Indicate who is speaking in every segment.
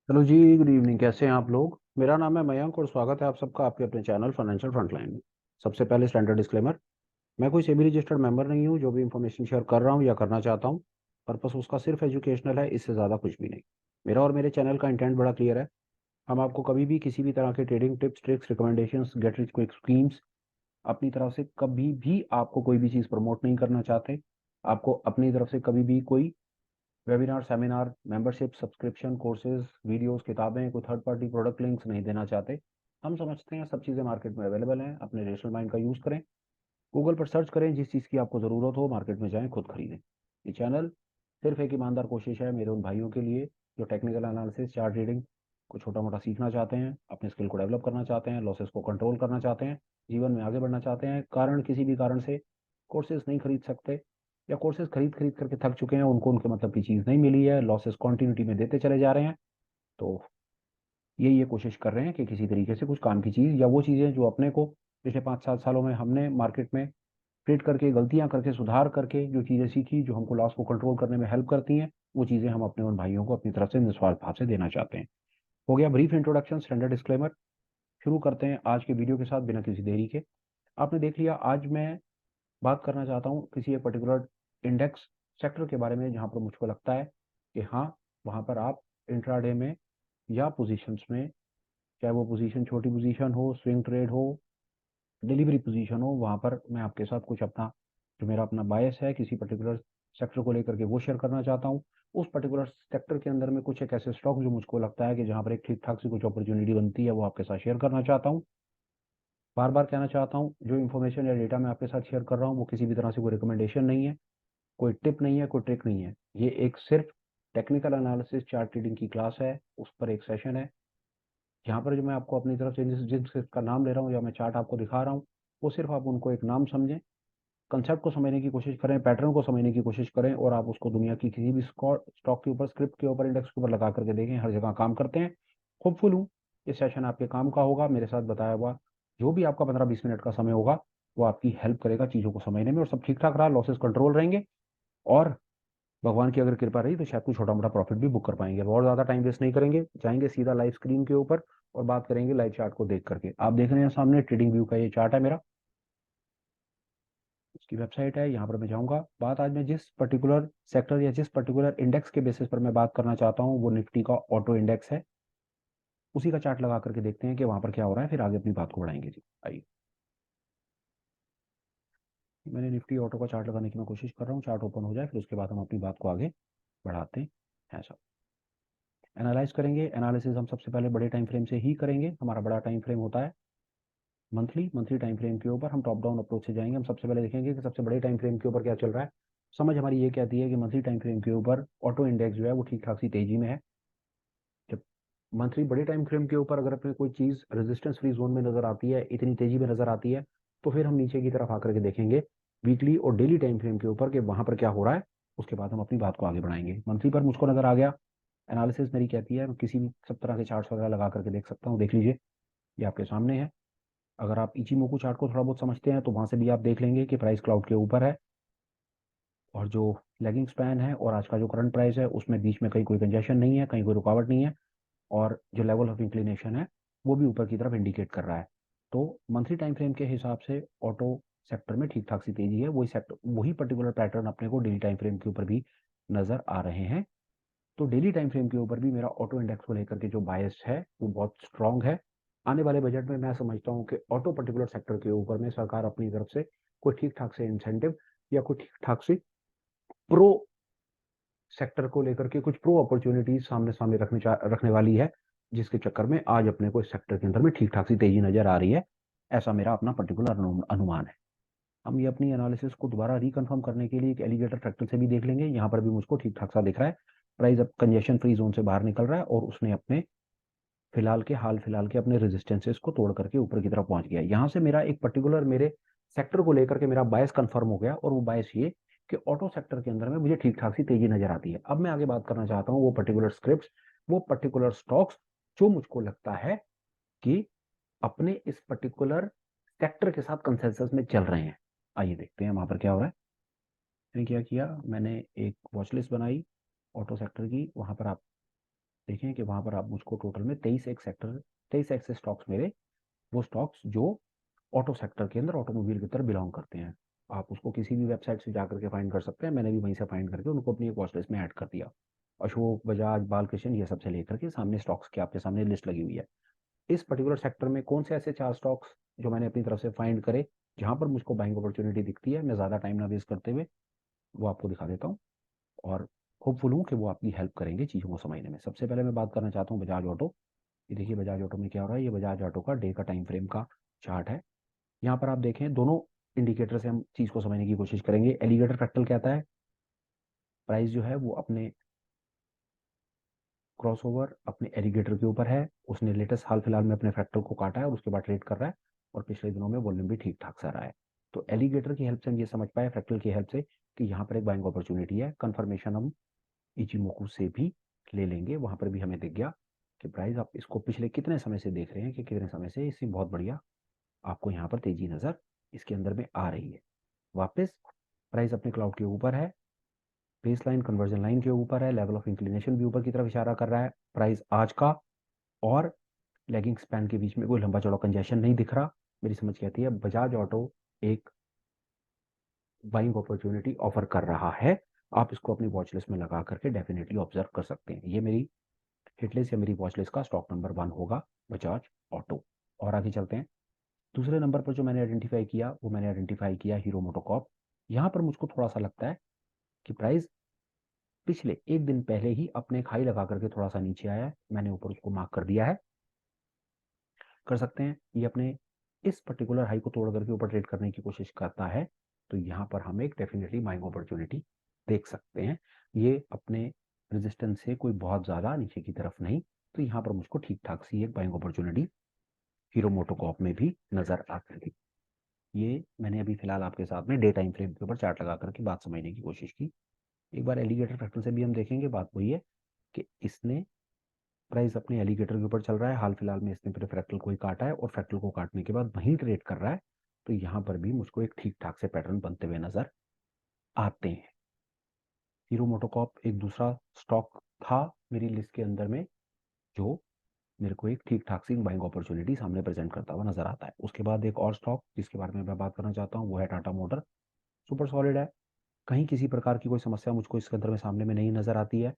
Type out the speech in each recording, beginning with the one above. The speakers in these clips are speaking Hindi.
Speaker 1: हेलो जी, गुड इवनिंग। कैसे हैं आप लोग? मेरा नाम है मयंक और स्वागत है आप सबका आपके अपने चैनल फाइनेंशियल फ्रंटलाइन में। सबसे पहले स्टैंडर्ड डिस्क्लेमर। मैं कोई सेबी रजिस्टर्ड मेंबर नहीं हूँ। जो भी इंफॉर्मेशन शेयर कर रहा हूँ या करना चाहता हूँ, पर्पस उसका सिर्फ एजुकेशनल है, इससे ज़्यादा कुछ भी नहीं। मेरा और मेरे चैनल का इंटेंट बड़ा क्लियर है। हम आपको कभी भी किसी भी तरह के trading tips, tricks, recommendations, get rich quick schemes अपनी तरफ से कभी भी आपको कोई भी चीज़ प्रमोट नहीं करना चाहते। आपको अपनी तरफ से कभी भी कोई webinar, seminar, membership, subscription, courses, videos, किताबें, कोई थर्ड पार्टी प्रोडक्ट लिंक्स नहीं देना चाहते। हम समझते हैं सब चीज़ें मार्केट में अवेलेबल हैं। अपने रेशनल माइंड का यूज़ करें, गूगल पर सर्च करें, जिस चीज़ की आपको ज़रूरत हो मार्केट में जाएं, खुद खरीदें। ये चैनल सिर्फ एक ईमानदार कोशिश है मेरे उन भाइयों के लिए जो टेक्निकल एनालिसिस, चार्ट रीडिंग को छोटा मोटा सीखना चाहते हैं, अपने स्किल को डेवलप करना चाहते हैं, लॉसेस को कंट्रोल करना चाहते हैं, जीवन में आगे बढ़ना चाहते हैं, किसी भी कारण से कोर्सेज नहीं खरीद सकते या कोर्सेज खरीद खरीद करके थक चुके हैं, उनको उनके मतलब की चीज़ नहीं मिली है, लॉसेस कॉन्टिन्यूटी में देते चले जा रहे हैं। तो ये कोशिश कर रहे हैं कि किसी तरीके से कुछ काम की चीज़ या वो चीज़ें जो अपने को पिछले 5-7 सालों में हमने मार्केट में ट्रेड करके, गलतियां करके, सुधार करके जो चीज़ें सीखी, जो हमको लॉस को कंट्रोल करने में हेल्प करती हैं, वो चीज़ें हम अपने उन भाइयों को अपनी तरफ से निस्वार्थ भाव से देना चाहते हैं। हो गया ब्रीफ इंट्रोडक्शन, स्टैंडर्ड डिस्क्लेमर। शुरू करते हैं आज के वीडियो के साथ बिना किसी देरी के। आपने देख लिया, आज मैं बात करना चाहता हूँ किसी एक पर्टिकुलर इंडेक्स सेक्टर के बारे में, जहाँ पर मुझको लगता है कि हाँ, वहाँ पर आप इंट्राडे में या पोजीशंस में, चाहे वो पोजीशन छोटी पोजीशन हो, स्विंग ट्रेड हो, डिलीवरी पोजीशन हो, वहाँ पर मैं आपके साथ कुछ अपना, जो मेरा अपना बायस है किसी पर्टिकुलर सेक्टर को लेकर के, वो शेयर करना चाहता हूँ। उस पर्टिकुलर सेक्टर के अंदर में कुछ एक ऐसे स्टॉक जो मुझको लगता है कि जहाँ पर एक ठीक ठाक सी कुछ अपॉर्चुनिटी बनती है, वो आपके साथ शेयर करना चाहता हूँ। बार बार कहना चाहता हूँ, जो इन्फॉर्मेशन या डेटा मैं आपके साथ शेयर कर रहा हूँ, वो किसी भी तरह से कोई रिकमेंडेशन नहीं है, कोई टिप नहीं है, कोई ट्रिक नहीं है। ये एक सिर्फ टेक्निकल एनालिसिस, चार्ट रीडिंग की क्लास है। उस पर एक सेशन है जहाँ पर जो मैं आपको अपनी तरफ से जिस जिस का नाम ले रहा हूँ या मैं चार्ट आपको दिखा रहा हूँ, वो सिर्फ आप उनको एक नाम समझें, कंसेप्ट को समझने की कोशिश करें, पैटर्न को समझने की कोशिश करें, और आप उसको दुनिया की किसी भी स्टॉक के ऊपर, स्क्रिप्ट के ऊपर, इंडेक्स के ऊपर लगा करके देखें। हर जगह काम करते हैं। होपफुल हूँ ये सेशन आपके काम का होगा। मेरे साथ बताया हुआ जो भी आपका 15-20 मिनट का समय होगा, वो आपकी हेल्प करेगा चीज़ों को समझने में, और सब ठीक ठाक रहा, लॉसेस कंट्रोल रहेंगे, और भगवान की अगर कृपा रही तो शायद कोई छोटा मोटा प्रॉफिट भी बुक कर पाएंगे। बहुत ज़्यादा टाइम वेस्ट नहीं करेंगे, जाएंगे सीधा लाइव स्क्रीन के ऊपर और बात करेंगे लाइव चार्ट को देख करके। आप देख रहे हैं सामने ट्रेडिंग व्यू का ये चार्ट है मेरा, उसकी वेबसाइट है, यहाँ पर मैं जाऊँगा। बात आज मैं जिस पर्टिकुलर सेक्टर या जिस पर्टिकुलर इंडेक्स के बेसिस पर मैं बात करना चाहता हूँ, वो निफ्टी का ऑटो इंडेक्स है। उसी का चार्ट लगा करके देखते हैं कि वहाँ पर क्या हो रहा है, फिर आगे अपनी बात को बढ़ाएंगे जी। आइए, मैंने निफ्टी ऑटो का चार्ट लगाने की मैं कोशिश कर रहा हूँ, चार्ट ओपन हो जाए, फिर उसके बाद हम अपनी बात को आगे बढ़ाते हैं। ऐसा एनालाइज करेंगे। एनालिसिस हम सबसे पहले बड़े टाइम फ्रेम से ही करेंगे। हमारा बड़ा टाइम फ्रेम होता है मंथली टाइम फ्रेम के ऊपर हम टॉप डाउन अप्रोच से जाएंगे। हम सबसे पहले देखेंगे कि सबसे बड़े टाइम फ्रेम के ऊपर क्या चल रहा है। समझ हमारी ये कहती है कि मंथली टाइम फ्रेम के ऊपर ऑटो इंडेक्स जो है वो ठीक ठाक सी तेजी में है। जब मंथली बड़े टाइम फ्रेम के ऊपर अगर अपने कोई चीज़ रेजिस्टेंस फ्री जोन में नजर आती है, इतनी तेजी में नजर आती है, तो फिर हम नीचे की तरफ आकर के देखेंगे वीकली और डेली टाइम फ्रेम के ऊपर कि वहां पर क्या हो रहा है। उसके बाद हम अपनी बात को आगे बढ़ाएंगे। मंथली पर मुझको नजर आ गया, एनालिसिस मेरी कहती है मैं किसी भी सब तरह के चार्ट्स वगैरह लगा करके देख सकता हूँ। देख लीजिए, ये आपके सामने है। अगर आप इचिमोकू चार्ट को थोड़ा बहुत समझते हैं तो वहां से भी आप देख लेंगे कि प्राइस क्लाउड के ऊपर है, और जो लैगिंग स्पैन है और आज का जो करंट प्राइस है, उसमें बीच में कहीं कोई कंजेशन नहीं है, कहीं कोई रुकावट नहीं है, और जो लेवल ऑफ इंक्लिनेशन है वो भी ऊपर की तरफ इंडिकेट कर रहा है। तो मंथली टाइम फ्रेम के हिसाब से ऑटो सेक्टर में ठीक ठाक सी तेजी है। वही पर्टिकुलर पैटर्न अपने को डेली टाइम फ्रेम के ऊपर भी नजर आ रहे हैं। तो डेली टाइम फ्रेम के ऊपर भी मेरा ऑटो इंडेक्स को लेकर के जो बायस है वो बहुत स्ट्रांग है। आने वाले बजट में मैं समझता हूँ कि ऑटो पर्टिकुलर सेक्टर के ऊपर में सरकार अपनी तरफ से कोई ठीक ठाक से इंसेंटिव या कोई ठीक ठाक से प्रो सेक्टर को लेकर के कुछ प्रो अपॉर्चुनिटीज सामने सामने रखने वाली है, जिसके चक्कर में आज अपने को इस सेक्टर के अंदर में ठीक ठाक सी तेजी नजर आ रही है। ऐसा मेरा अपना पर्टिकुलर अनुमान है। हम ये अपनी एनालिसिस को दोबारा रिकन्फर्म करने के लिए एक एलिगेटर फैक्टर से भी देख लेंगे। यहाँ पर भी मुझको ठीक ठाक सा दिख रहा है, प्राइस अब कंजेशन फ्री जोन से बाहर निकल रहा है और उसने अपने हाल फिलहाल के अपने रेजिस्टेंसेस को तोड़ करके ऊपर की तरफ पहुंच गया। यहाँ से मेरा एक पर्टिकुलर मेरे सेक्टर को लेकर के मेरा बायस कंफर्म हो गया, और वो बायस ये कि ऑटो सेक्टर के अंदर में मुझे ठीक ठाक सी तेजी नजर आती है। अब मैं आगे बात करना चाहता हूँ वो पर्टिकुलर स्क्रिप्ट, वो पर्टिकुलर स्टॉक्स जो मुझको लगता है कि अपने इस पर्टिकुलर सेक्टर के साथ कंसेंसस में चल रहे हैं। आइए देखते हैं वहां पर क्या हो रहा है। मैंने क्या किया, मैंने एक वॉच लिस्ट बनाई ऑटो सेक्टर की। वहां पर आप देखें कि वहां पर आप मुझको टोटल में 23 एक्सेस स्टॉक्स मेरे, वो स्टॉक्स जो ऑटो सेक्टर के अंदर ऑटोमोबाइल की तरफ बिलोंग करते हैं। आप उसको किसी भी वेबसाइट से जाकर के फाइंड कर सकते हैं, मैंने भी वहीं से फाइंड करके उनको अपनी एक वॉच लिस्ट में ऐड कर दिया। अशोक, बजाज, बालकृष्ण, ये सब से लेकर के सामने स्टॉक्स की आपके सामने लिस्ट लगी हुई है। इस पर्टिकुलर सेक्टर में कौन से ऐसे 4 स्टॉक्स जो मैंने अपनी तरफ से फाइंड करे जहां पर मुझको बाइंग अपॉर्चुनिटी दिखती है, मैं ज़्यादा टाइम ना वेस्ट करते हुए वो आपको दिखा देता हूँ, और होपफुल हूँ कि वो आपकी हेल्प करेंगे चीज़ों को समझने में। सबसे पहले मैं बात करना चाहता हूँ बजाज ऑटो। ये देखिए बजाज ऑटो में क्या हो रहा है, ये बजाज ऑटो का डे का टाइम फ्रेम का चार्ट है। यहाँ पर आप देखें दोनों इंडिकेटर से हम चीज़ को समझने की कोशिश करेंगे। एलिगेटर फ्रैक्टल कहता है प्राइस जो है वो अपने क्रॉसओवर अपने एलिगेटर के ऊपर है, उसने लेटेस्ट हाल फिलहाल में अपने फ्रैक्टल को काटा है और उसके बाद ट्रेड कर रहा है, और पिछले दिनों में वॉल्यूम भी ठीक ठाक सा रहा है। तो एलिगेटर की हेल्प से हम ये समझ पाए, फ्रैक्टल की हेल्प से, कि यहाँ पर एक बाइंग अपॉर्चुनिटी है। कंफर्मेशन हम इचिमोकू से भी ले लेंगे, वहां पर भी हमें दिख गया कि प्राइस आप इसको पिछले कितने समय से देख रहे हैं कि कितने समय से इससे बहुत बढ़िया आपको यहाँ पर तेजी नजर इसके अंदर में आ रही है। वापस प्राइस अपने क्लाउड के ऊपर है, बेस लाइन कन्वर्जन लाइन के ऊपर है, लेवल ऑफ इंक्लिनेशन भी ऊपर की तरफ इशारा कर रहा है। प्राइस आज का और लेगिंग स्पैन के बीच में कोई लंबा चौड़ा कंजेशन नहीं दिख रहा। मेरी समझ कहती है बजाज ऑटो एक बाइंग अपॉर्चुनिटी ऑफर कर रहा है। आप इसको अपनी वॉच लिस्ट में लगा करके डेफिनेटली ऑब्जर्व कर सकते हैं। ये मेरी हिटलिस्ट या मेरी वॉच लिस्ट का स्टॉक नंबर 1 होगा, बजाज ऑटो। और आगे चलते हैं। दूसरे नंबर पर जो मैंने आइडेंटिफाई किया, वो मैंने आइडेंटिफाई किया हीरो मोटोकॉर्प। यहाँ पर मुझको थोड़ा सा लगता है कि प्राइस पिछले एक दिन पहले ही अपने एक हाई लगा करके थोड़ा सा नीचे आया है, मैंने ऊपर उसको मार्क कर दिया है। कर सकते हैं ये अपने इस पर्टिकुलर हाई को तोड़ करके ऊपर ट्रेड करने की कोशिश करता है, तो यहाँ पर हम एक डेफिनेटली बाइंग अपॉर्चुनिटी देख सकते हैं। ये अपने रेजिस्टेंस से कोई बहुत ज़्यादा नीचे की तरफ नहीं, तो यहाँ पर मुझको ठीक ठाक सी एक बाइंग अपॉर्चुनिटी हीरो मोटोकॉर्प में भी नजर आती है। ये मैंने अभी फिलहाल आपके साथ में डे टाइम फ्रेम के ऊपर चार्ट लगा करके बात समझने की कोशिश की। एक बार एलिगेटर फैक्टर से भी हम देखेंगे। बात वही है कि इसने प्राइस अपने एलिगेटर के ऊपर चल रहा है, हाल फिलहाल में इसने फिर फ्रैक्टल को ही काटा है और फ्रैक्टल को काटने के बाद वहीं ट्रेड कर रहा है, तो यहाँ पर भी मुझको एक ठीक ठाक से पैटर्न बनते हुए नजर आते हैं। हीरो मोटोकॉर्प एक दूसरा स्टॉक था मेरी लिस्ट के अंदर में जो मेरे को एक ठीक ठाक सी बाइंग अपॉर्चुनिटी सामने प्रेजेंट करता हुआ नजर आता है। उसके बाद एक और स्टॉक जिसके बारे में मैं बात करना चाहता हूँ वो है टाटा मोटर। सुपर सॉलिड है, कहीं किसी प्रकार की कोई समस्या मुझको इसके अंदर में सामने में नहीं नजर आती है।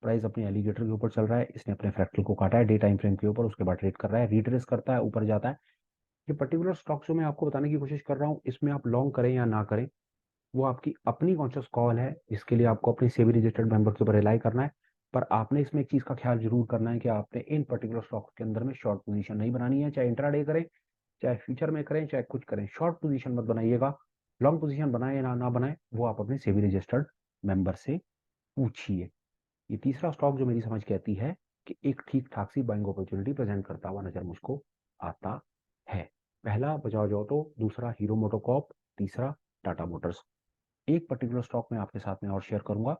Speaker 1: प्राइस अपने एलिगेटर के ऊपर चल रहा है, इसने अपने फ्रैक्टल को काटा है डे टाइम फ्रेम के ऊपर, उसके बाद ट्रेड कर रहा है, रिट्रेस करता है, ऊपर जाता है। ये पर्टिकुलर स्टॉक जो मैं आपको बताने की कोशिश कर रहा हूँ, इसमें आप लॉन्ग करें या ना करें वो आपकी अपनी कॉन्शियस कॉल है। इसके लिए आपको अपनी सेबी रजिस्टर्ड मेंबर के ऊपर रिलाई करना है, पर आपने इसमें एक चीज का ख्याल जरूर करना है कि आपने इन पर्टिकुलर स्टॉक्स के अंदर में शॉर्ट पोजीशन नहीं बनानी है, चाहे इंट्राडे करें, चाहे फ्यूचर में करें, चाहे कुछ करें, शॉर्ट पोजीशन मत बनाइएगा। लॉन्ग पोजीशन बनाए या ना बनाए वो आप अपने सेबी रजिस्टर्ड मेंबर से पूछिए। ये तीसरा स्टॉक जो मेरी समझ कहती है कि एक ठीक ठाक सी बाइंग अपॉर्चुनिटी प्रेजेंट करता हुआ नजर मुझको आता है। पहला बजाज ऑटो, दूसरा हीरो मोटोकॉर्प, तीसरा टाटा मोटर्स। एक पर्टिकुलर स्टॉक मैं आपके साथ में और शेयर करूंगा,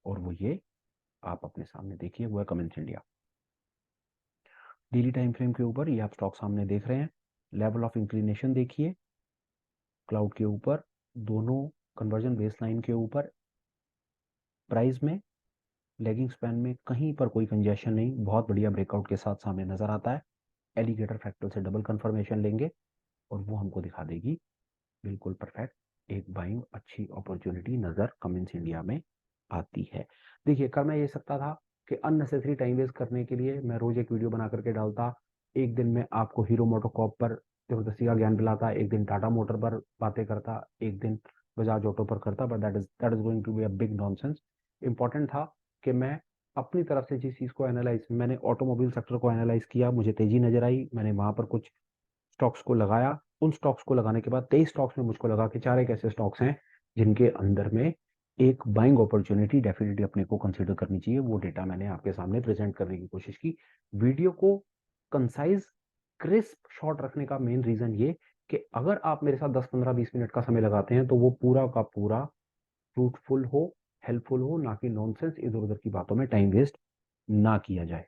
Speaker 1: और वो ये आप अपने सामने देखिए, वो है Cummins India. Daily time frame के ऊपर ये आप स्टॉक सामने देख रहे हैं। लेवल ऑफ इंक्लिनेशन देखिए, क्लाउड के ऊपर, दोनों कन्वर्जन बेस लाइन के ऊपर, प्राइस में लेगिंग स्पैन में कहीं पर कोई कंजेशन नहीं, बहुत बढ़िया ब्रेकआउट के साथ सामने नजर आता है। एलिगेटर फैक्टर से डबल कंफर्मेशन लेंगे और वो हमको दिखा देगी बिल्कुल परफेक्ट एक बाइंग अच्छी अपॉर्चुनिटी नजर कमिंस इंडिया में आती है। देखिए कर मैं ये सकता था कि अननेसेसरी टाइम वेस्ट करने के लिए मैं रोज एक वीडियो बना करके डालता, एक दिन में आपको हीरो मोटोकॉर्प पर जबरदस्ती का ज्ञान दिलाता, एक दिन टाटा मोटर पर बातें करता, एक दिन बजाज ऑटो पर करता, but that is going to be a big nonsense. Important था कि मैं अपनी तरफ से जिस चीज को एनालाइज, मैंने ऑटोमोबाइल सेक्टर को एनालाइज किया, मुझे तेजी नजर आई, मैंने वहां पर कुछ स्टॉक्स को लगाया। उन स्टॉक्स को लगाने के बाद 23 स्टॉक्स में मुझको लगा कि 4 एक ऐसे स्टॉक्स हैं जिनके अंदर में एक बाइंग अपॉर्चुनिटी डेफिनेटली अपने को कंसीडर करनी चाहिए। वो डेटा मैंने आपके सामने प्रेजेंट करने की कोशिश की। वीडियो को कंसाइज, क्रिस्प, शॉर्ट रखने का मेन रीजन ये कि अगर आप मेरे साथ 10 15 20 मिनट का समय लगाते हैं तो वो पूरा का पूरा फ्रूटफुल हो, हेल्पफुल हो, ना कि नॉनसेंस इधर उधर की बातों में टाइम वेस्ट ना किया जाए।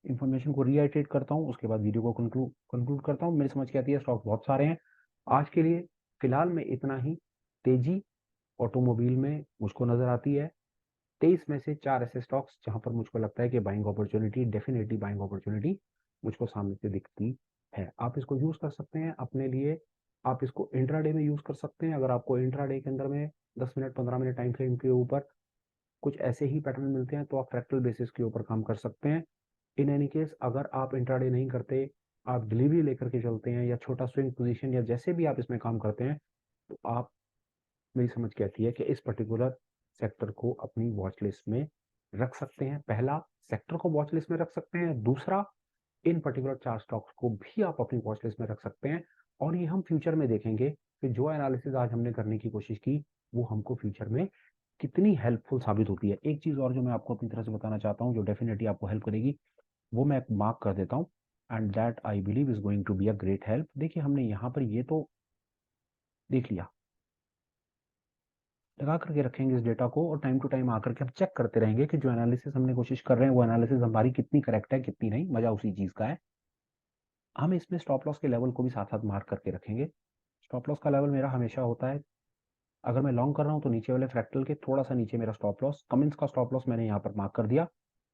Speaker 1: इन्फॉर्मेशन को रीआइट्रेट करता हूँ, उसके बाद वीडियो को कंक्लूड करता हूँ। मेरी समझ के आती है स्टॉक बहुत सारे हैं आज के लिए, फिलहाल में इतना ही। तेजी ऑटोमोबाइल में मुझको नजर आती है, 23 में से 4 ऐसे स्टॉक्स जहां पर मुझको लगता है कि buying opportunity, definitely buying opportunity मुझको सामने से दिखती है। आप इसको यूज कर सकते हैं अपने लिए। आप इसको इंट्राडे में यूज कर सकते हैं। अगर आपको इंट्राडे के अंदर में 10 मिनट 15 मिनट टाइम फ्रेम के ऊपर कुछ ऐसे ही पैटर्न मिलते हैं तो आप फ्रैक्टल बेसिस के ऊपर काम कर सकते हैं। इन एनी केस अगर आप इंट्राडे नहीं करते, आप डिलीवरी लेकर के चलते हैं या छोटा स्विंग पोजीशन या जैसे भी आप इसमें काम करते हैं, तो आप, मेरी समझ कहती है कि इस पर्टिकुलर सेक्टर को अपनी वॉच लिस्ट में रख सकते हैं। पहला, सेक्टर को वॉच लिस्ट में रख सकते हैं। दूसरा, इन पर्टिकुलर 4 स्टॉक्स को भी आप अपनी वॉच लिस्ट में रख सकते हैं। और ये हम फ्यूचर में देखेंगे कि जो एनालिसिस आज हमने करने की कोशिश की वो हमको फ्यूचर में कितनी हेल्पफुल साबित होती है। एक चीज और जो मैं आपको अपनी तरफ से बताना चाहता हूँ जो डेफिनेटली आपको हेल्प करेगी, वो मैं मार्क कर देता हूँ, and that I believe is going to be a great help. देखिए हमने यहाँ पर ये तो देख लिया, लगा करके रखेंगे इस डेटा को और टाइम टू टाइम आकर के हम चेक करते रहेंगे कि जो एनालिसिस हमने कोशिश कर रहे हैं वो एनालिसिस हमारी कितनी करेक्ट है कितनी नहीं। मजा उसी चीज का है। हम इसमें स्टॉप लॉस के लेवल को भी साथ साथ मार्क करके रखेंगे। स्टॉप लॉस का लेवल मेरा हमेशा होता है, अगर मैं लॉन्ग कर रहा हूँ तो नीचे वाले फ्रैक्टल के थोड़ा सा नीचे मेरा स्टॉप लॉस। कमिंस का स्टॉप लॉस मैंने यहाँ पर मार्क कर दिया।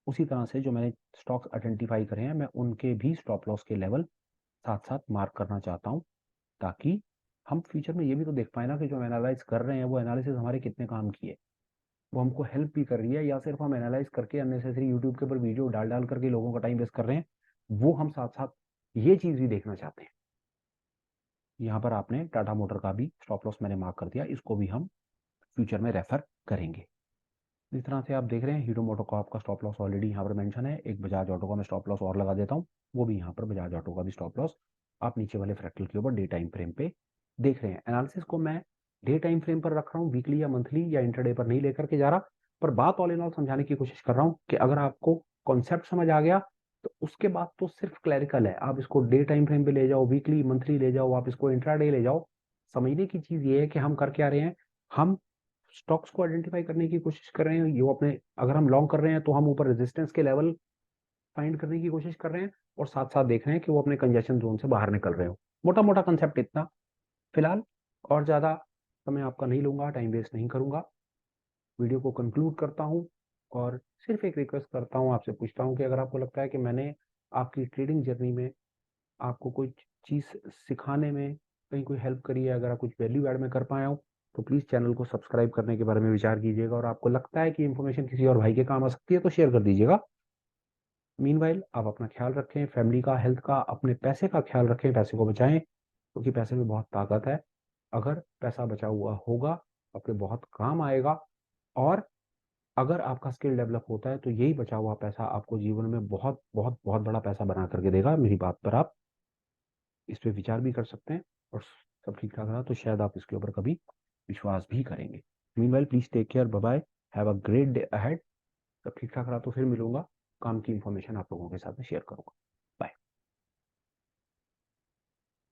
Speaker 1: उसी तरह से जो मैंने स्टॉक्स आइडेंटिफाई करे हैं मैं उनके भी स्टॉप लॉस के लेवल साथ साथ मार्क करना चाहता हूँ, ताकि हम फ्यूचर में ये भी तो देख पाए ना कि जो हम एनालाइज कर रहे हैं वो एनालिसिस हमारे कितने काम की है, वो हमको हेल्प भी कर रही है, या सिर्फ हम एनालाइज करके अननेसेसरी यूट्यूब के ऊपर वीडियो डाल डाल करके लोगों का टाइम वेस्ट कर रहे हैं। वो हम साथ साथ ये चीज भी देखना चाहते हैं। यहाँ पर आपने टाटा मोटर का भी स्टॉप लॉस मैंने मार्क कर दिया, इसको भी हम फ्यूचर में रेफर करेंगे। इस तरह से आप देख रहे हैं हीरो मोटो कॉर्प का स्टॉप लॉस ऑलरेडी यहाँ पर मेंशन है। एक बजाज ऑटो का मैं स्टॉप लॉस और लगा देता हूँ, वो भी यहाँ पर बजाज ऑटो का भी स्टॉप लॉस आप नीचे वाले फ्रैक्टल के ऊपर डे टाइम फ्रेम पे देख रहे हैं। एनालिसिस को मैं डे टाइम फ्रेम पर रख रहा हूँ, वीकली या मंथली या इंटरडे पर नहीं लेकर के जा रहा, पर बात ऑल इन ऑल समझाने की कोशिश कर रहा हूँ कि अगर आपको कॉन्सेप्ट समझ आ गया तो उसके बाद तो सिर्फ क्लैरिकल है। आप इसको डे टाइम फ्रेम पे ले जाओ, वीकली मंथली ले जाओ, आप इसको इंट्राडे ले जाओ। समझने की चीज ये है कि हम कर क्या रहे हैं, हम स्टॉक्स को आइडेंटिफाई करने की कोशिश कर रहे हैं। ये अपने, अगर हम लॉन्ग कर रहे हैं तो हम ऊपर रेजिस्टेंस के लेवल फाइंड करने की कोशिश कर रहे हैं और साथ साथ देख रहे हैं कि वो अपने कंजेशन जोन से बाहर निकल रहे हो। मोटा मोटा कंसेप्ट इतना फिलहाल। और ज़्यादा समय आपका नहीं लूंगा, टाइम वेस्ट नहीं करूंगा, वीडियो को कंक्लूड करता हूँ और सिर्फ एक रिक्वेस्ट करता हूँ, आपसे पूछता हूँ कि अगर आपको लगता है कि मैंने आपकी ट्रेडिंग जर्नी में आपको कुछ चीज़ सिखाने में कहीं कोई हेल्प करी है, अगर आप कुछ वैल्यू ऐड में कर पाया हूँ, तो प्लीज़ चैनल को सब्सक्राइब करने के बारे में विचार कीजिएगा। और आपको लगता है कि इन्फॉर्मेशन किसी और भाई के काम आ सकती है तो शेयर कर दीजिएगा। मीनवाइल आप अपना ख्याल रखें, फैमिली का, हेल्थ का, अपने पैसे का ख्याल रखें, पैसे को बचाएं क्योंकि पैसे में बहुत ताकत है। अगर पैसा बचा हुआ होगा आपके बहुत काम आएगा। और अगर आपका स्किल डेवलप होता है तो यही बचा हुआ पैसा आपको जीवन में बहुत बहुत बहुत बड़ा पैसा बना करके देगा। मेरी बात पर आप इस पे विचार भी कर सकते हैं और सब ठीक ठाक रहा तो शायद आप इसके ऊपर कभी विश्वास भी करेंगे। Meanwhile please take care, bye bye, have a great day ahead. सब ठीक ठाक रहा तो फिर मिलूंगा, काम की इंफॉर्मेशन आप लोगों के साथ में शेयर करूंगा।